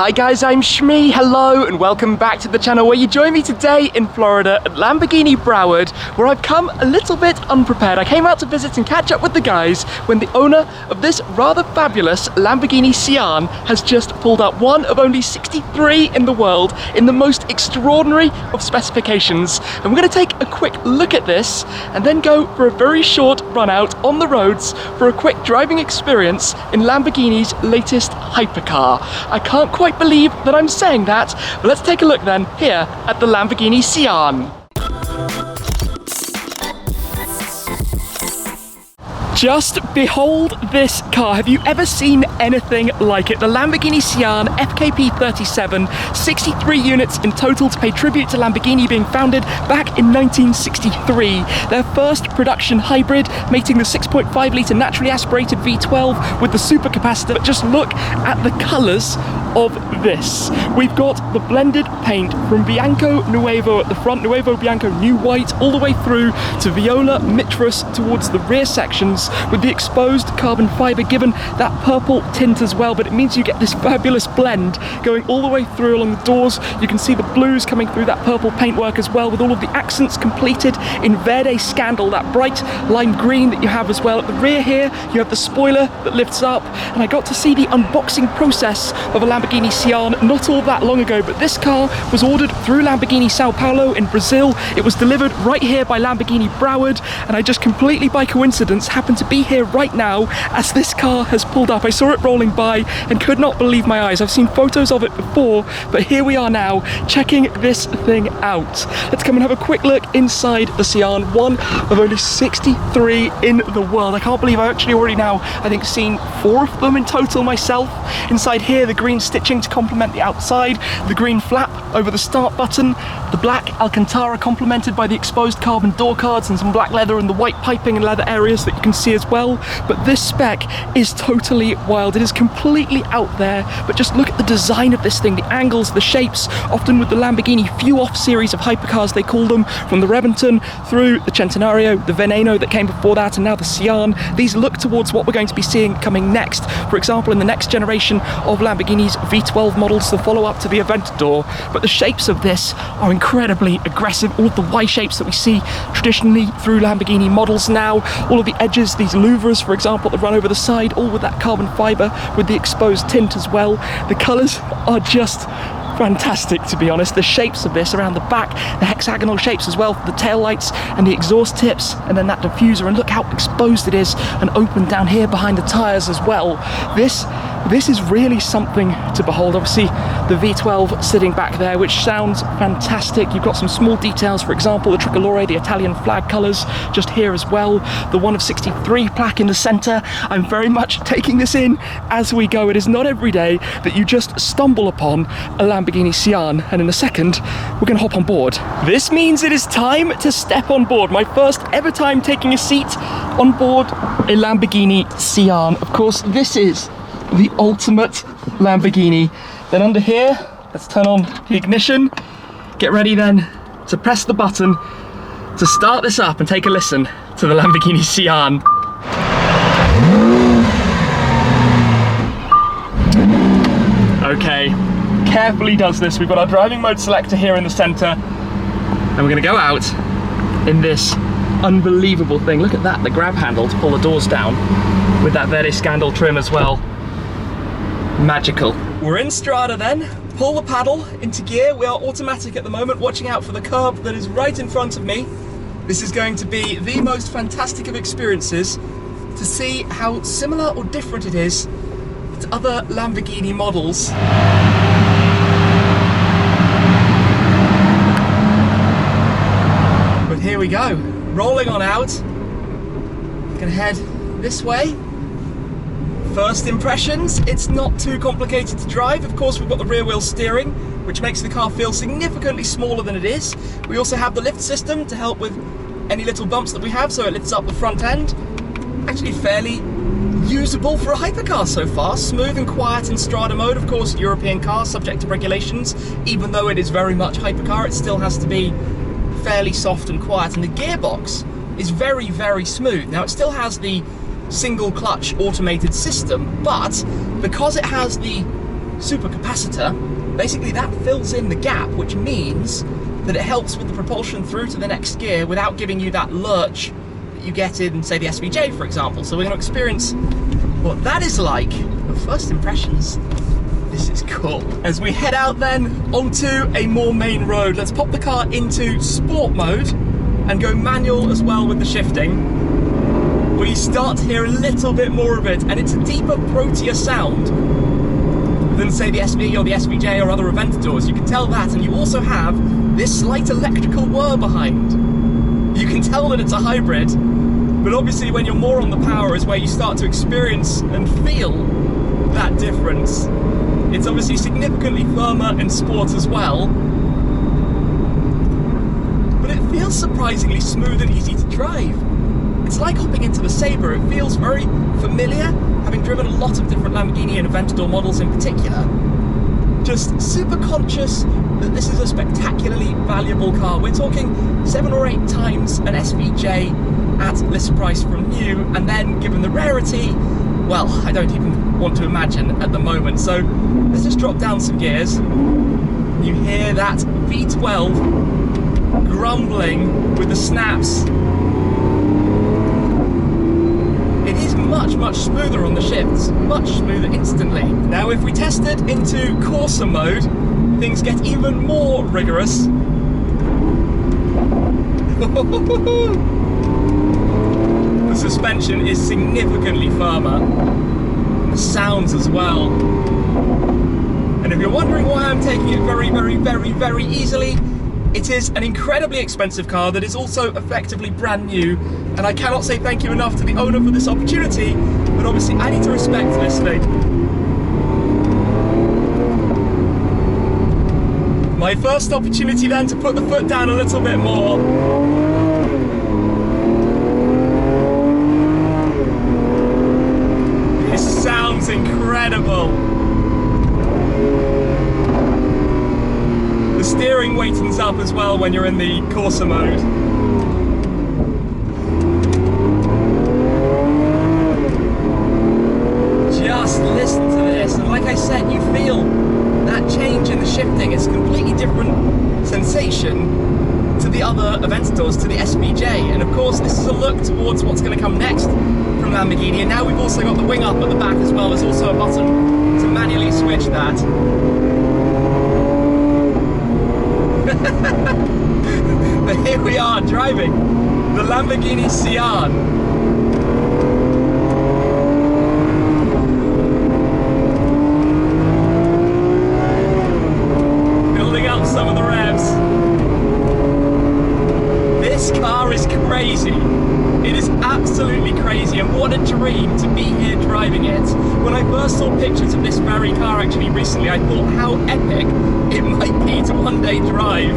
Hi guys, I'm Shmee, hello and welcome back to the channel where you join me today in Florida at Lamborghini Broward, where I've come a little bit unprepared. I came out to visit and catch up with the guys when the owner of this rather fabulous Lamborghini Sian has just pulled up, one of only 63 in the world in the most extraordinary of specifications. And we're going to take a quick look at this and then go for a very short run out on the roads for a quick driving experience in Lamborghini's latest hypercar. I can't quite believe that I'm saying that, but let's take a look then here at the Lamborghini Sian. Just behold this car. Have you ever seen anything like it? The Lamborghini Sian FKP 37, 63 units in total to pay tribute to Lamborghini being founded back in 1963. Their first production hybrid, mating the 6.5 litre naturally aspirated V12 with the Supercapacitor. But just look at the colours of this. We've got the blended paint from Bianco Nuevo at the front, Nuevo Bianco New White, all the way through to Viola Mitras towards the rear sections, with the exposed carbon fibre given that purple tint as well. But it means you get this fabulous blend going all the way through along the doors. You can see the blues coming through that purple paintwork as well, with all of the accents completed in Verde Scandal, that bright lime green that you have as well. At the rear here, you have the spoiler that lifts up, and I got to see the unboxing process of a Lamborghini Sian not all that long ago, but this car was ordered through Lamborghini Sao Paolo in Brazil. It was delivered right here by Lamborghini Broward, and I just completely by coincidence happened to be here right now as this car has pulled up. I saw it rolling by and could not believe my eyes. I've seen photos of it before, but here we are now checking this thing out. Let's come and have a quick look inside the Sian, one of only 63 in the world. I can't believe I've actually already now, I think, seen 4 of them in total myself. Inside here, the green stitching to complement the outside, the green flap over the start button, the black Alcantara complemented by the exposed carbon door cards and some black leather and the white piping and leather areas that you can see as well. But this spec is totally wild. It is completely out there, but just look at the design of this thing, the angles, the shapes, often with the Lamborghini few-off series of hypercars, they call them, from the Reventon through the Centenario, the Veneno that came before that, and now the Sian. These look towards what we're going to be seeing coming next. For example, in the next generation of Lamborghini's V12 models, the follow-up to the Aventador. But the shapes of this are incredibly aggressive. All of the Y shapes that we see traditionally through Lamborghini models now, all of the edges, these louvres, for example, that run over the side, all with that carbon fibre with the exposed tint as well. The colours are just fantastic, to be honest. The shapes of this around the back, the hexagonal shapes as well, the tail lights and the exhaust tips, and then that diffuser, and look how exposed it is and open down here behind the tyres as well. This is really something to behold. Obviously the V12 sitting back there, which sounds fantastic. You've got some small details, for example, the tricolore, the Italian flag colours just here as well, the 1 of 63 plaque in the centre. I'm very much taking this in as we go. It is not every day that you just stumble upon a Lamborghini Sian, and in a second we're going to hop on board. This means it is time to step on board. My first ever time taking a seat on board a Lamborghini Sian. Of course, this is the ultimate Lamborghini. Then under here, let's turn on the ignition. Get ready then to press the button to start this up and take a listen to the Lamborghini Sian. Okay, carefully does this. We've got our driving mode selector here in the center, and we're gonna go out in this unbelievable thing. Look at that, the grab handle to pull the doors down with that Verde Scandal trim as well. Magical. We're in Strada then. Pull the paddle into gear. We are automatic at the moment, watching out for the curb that is right in front of me. This is going to be the most fantastic of experiences to see how similar or different it is to other Lamborghini models. But here we go. Rolling on out. Gonna head this way. First impressions, it's not too complicated to drive. Of course, we've got the rear wheel steering, which makes the car feel significantly smaller than it is. We also have the lift system to help with any little bumps that we have, so it lifts up the front end. Actually fairly usable for a hypercar so far. Smooth and quiet in Strada mode. Of course, European car, subject to regulations. Even though it is very much hypercar, it still has to be fairly soft and quiet. And the gearbox is very, very smooth. Now, it still has the single clutch automated system, but because it has the supercapacitor, basically that fills in the gap, which means that it helps with the propulsion through to the next gear without giving you that lurch that you get in, say, the SVJ, for example. So we're going to experience what that is like. But first impressions, this is cool. As we head out then onto a more main road, let's pop the car into sport mode and go manual as well with the shifting. We start to hear a little bit more of it, and it's a deeper, throatier sound than, say, the SV or the SVJ or other Aventadors. You can tell that, and you also have this slight electrical whir behind. You can tell that it's a hybrid, but obviously when you're more on the power is where you start to experience and feel that difference. It's obviously significantly firmer in sport as well, but it feels surprisingly smooth and easy to drive. It's like hopping into the Sabre. It feels very familiar, having driven a lot of different Lamborghini and Aventador models in particular. Just super conscious that this is a spectacularly valuable car. We're talking 7 or 8 times an SVJ at list price from new, and then given the rarity, well, I don't even want to imagine at the moment. So let's just drop down some gears. You hear that V12 grumbling with the snaps. It is much, much smoother on the shifts, much smoother instantly. Now, if we test it into Corsa mode, things get even more rigorous. The suspension is significantly firmer. The sounds as well. And if you're wondering why I'm taking it very, very, very, very easily, it is an incredibly expensive car that is also effectively brand new, and I cannot say thank you enough to the owner for this opportunity, but obviously I need to respect this thing. My first opportunity then to put the foot down a little bit more. This sounds incredible. The steering weightens up as well when you're in the Corsa mode. Just listen to this, and like I said, you feel that change in the shifting. It's a completely different sensation to the other Aventadors, to the SVJ, and of course this is a look towards what's going to come next from Lamborghini. And now we've also got the wing up at the back as well. There's also a button to manually switch that. But here we are driving the Lamborghini Sian. Building up some of the revs. This car is crazy. It is absolutely crazy, and what a dream to be here driving it. When I first saw pictures of this very car actually recently, I thought how epic it might be to one day drive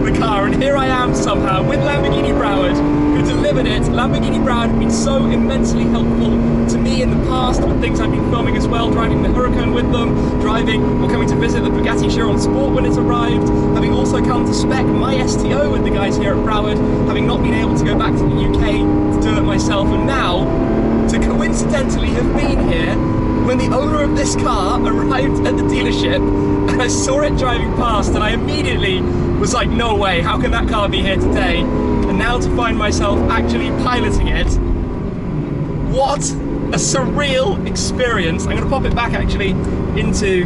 the car, and here I am somehow with Lamborghini Broward, who delivered it. Lamborghini Broward have been so immensely helpful to me in the past with things I've been filming as well, driving the Huracan with them, driving or coming to visit the Bugatti Chiron Sport when it arrived, having also come to Spec my STO with the guys here at Broward, having not been able to go back to the UK to do it myself, and now to coincidentally have been here when the owner of this car arrived at the dealership, and I saw it driving past, and I immediately was like, no way, how can that car be here today? And now to find myself actually piloting it, what a surreal experience. I'm going to pop it back actually into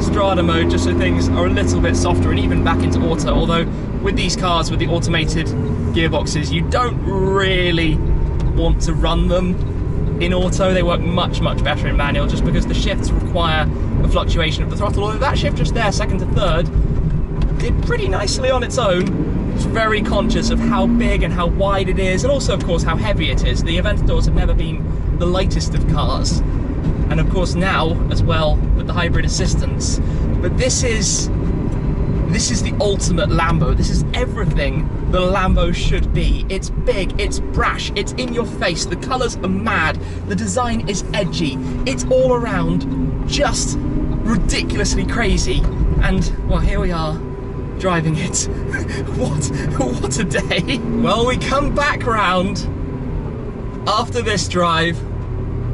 Strada mode just so things are a little bit softer, and even back into auto, although with these cars with the automated gearboxes you don't really want to run them in auto. They work much, much better in manual just because the shifts require a fluctuation of the throttle, although that shift just there, second to third, did pretty nicely on its own. It's very conscious of how big and how wide it is, and also of course how heavy it is. The Aventadors have never been the lightest of cars, and of course now as well with the hybrid assistance. But this is the ultimate Lambo. This is everything the Lambo should be. It's big, it's brash, it's in your face, the colours are mad, the design is edgy, it's all around just ridiculously crazy. And well, here we are driving it. what a day. Well, we come back round after this drive,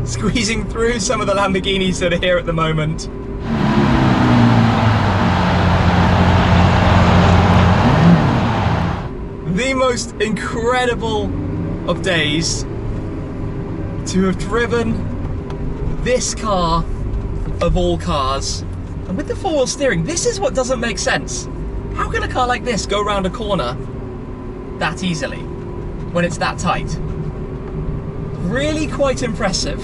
squeezing through some of the Lamborghinis that are here at the moment. most incredible of days to have driven this car of all cars. And with the four-wheel steering, this is what doesn't make sense. How can a car like this go around a corner that easily when it's that tight? Really quite impressive.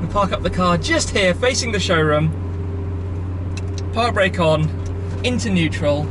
We park up the car just here, facing the showroom. Park brake on, into neutral.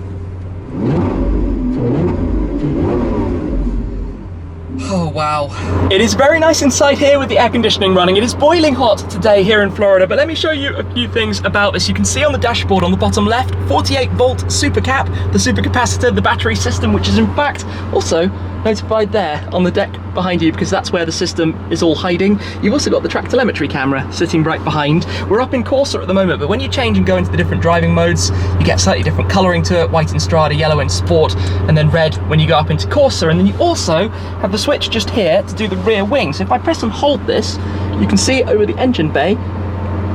Oh wow. It is very nice inside here with the air conditioning running. It is boiling hot today here in Florida, but let me show you a few things about this. You can see on the dashboard on the bottom left, 48 volt supercap, the supercapacitor, the battery system, which is in fact also notified there on the deck behind you, because that's where the system is all hiding. You've also got the track telemetry camera sitting right behind. We're up in Corsa at the moment, but when you change and go into the different driving modes, you get slightly different colouring to it: white in Strada, yellow in Sport, and then red when you go up into Corsa. And then you also have the switch just here to do the rear wing. So if I press and hold this, you can see over the engine bay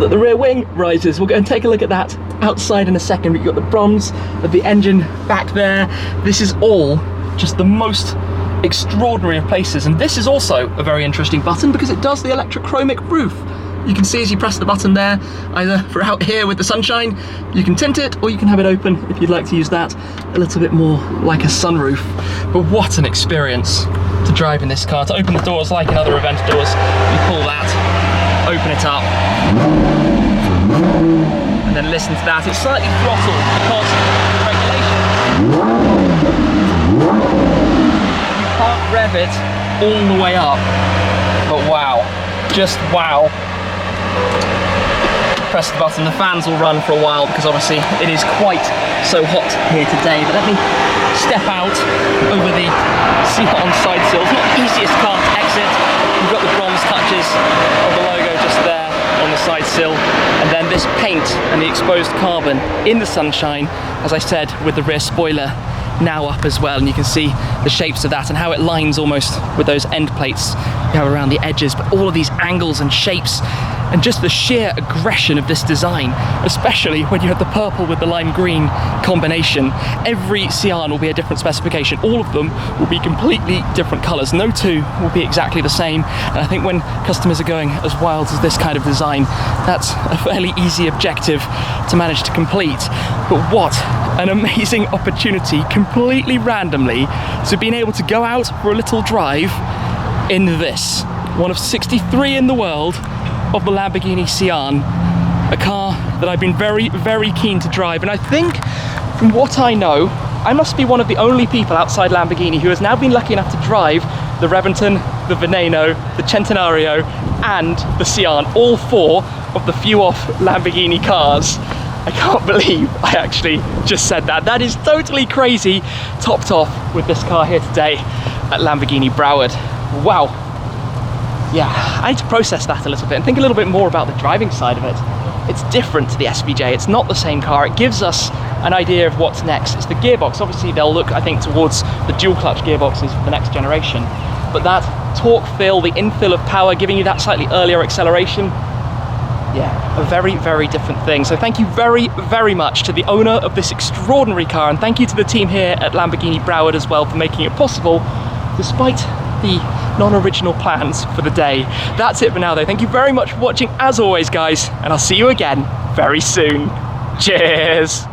that the rear wing rises. We'll go and take a look at that outside in a second, but you've got the bronze of the engine back there. This is all just the most extraordinary of places, and this is also a very interesting button because it does the electrochromic roof. You can see as you press the button there, either for out here with the sunshine, you can tint it, or you can have it open if you'd like to use that a little bit more like a sunroof. But what an experience to drive in this car. To open the doors like in other event doors, you pull that, open it up, and then listen to that. It's slightly throttled because of regulation. Can't rev it all the way up, but wow, just wow. Press the button, the fans will run for a while because obviously it is quite so hot here today. But let me step out over the Sian side sill. It's not the easiest car to exit. You've got the bronze touches of the logo just there on the side sill, and then this paint and the exposed carbon in the sunshine, as I said, with the rear spoiler now up as well, and you can see the shapes of that and how it lines almost with those end plates you have around the edges. But all of these angles and shapes, and just the sheer aggression of this design, especially when you have the purple with the lime green combination. Every Sian will be a different specification. All of them will be completely different colours. No two will be exactly the same, and I think when customers are going as wild as this kind of design, that's a fairly easy objective to manage to complete. But what an amazing opportunity, completely randomly, to being able to go out for a little drive in this, one of 63 in the world of the Lamborghini Sian, a car that I've been very, very keen to drive. And I think, from what I know, I must be one of the only people outside Lamborghini who has now been lucky enough to drive the Reventon, the Veneno, the Centenario, and the Sian, all four of the few-off Lamborghini cars. I can't believe I actually just said that. That is totally crazy, topped off with this car here today at Lamborghini Broward. Wow. Yeah, I need to process that a little bit and think a little bit more about the driving side of it. It's different to the SVJ, it's not the same car. It gives us an idea of what's next. It's the gearbox. Obviously they'll look, I think, towards the dual clutch gearboxes for the next generation. But that torque fill, the infill of power, giving you that slightly earlier acceleration, yeah, a very, very different thing. So thank you very, very much to the owner of this extraordinary car, and thank you to the team here at Lamborghini Broward as well for making it possible, despite the non-original plans for the day. That's it for now though. Thank you very much for watching as always, guys, and I'll see you again very soon. Cheers!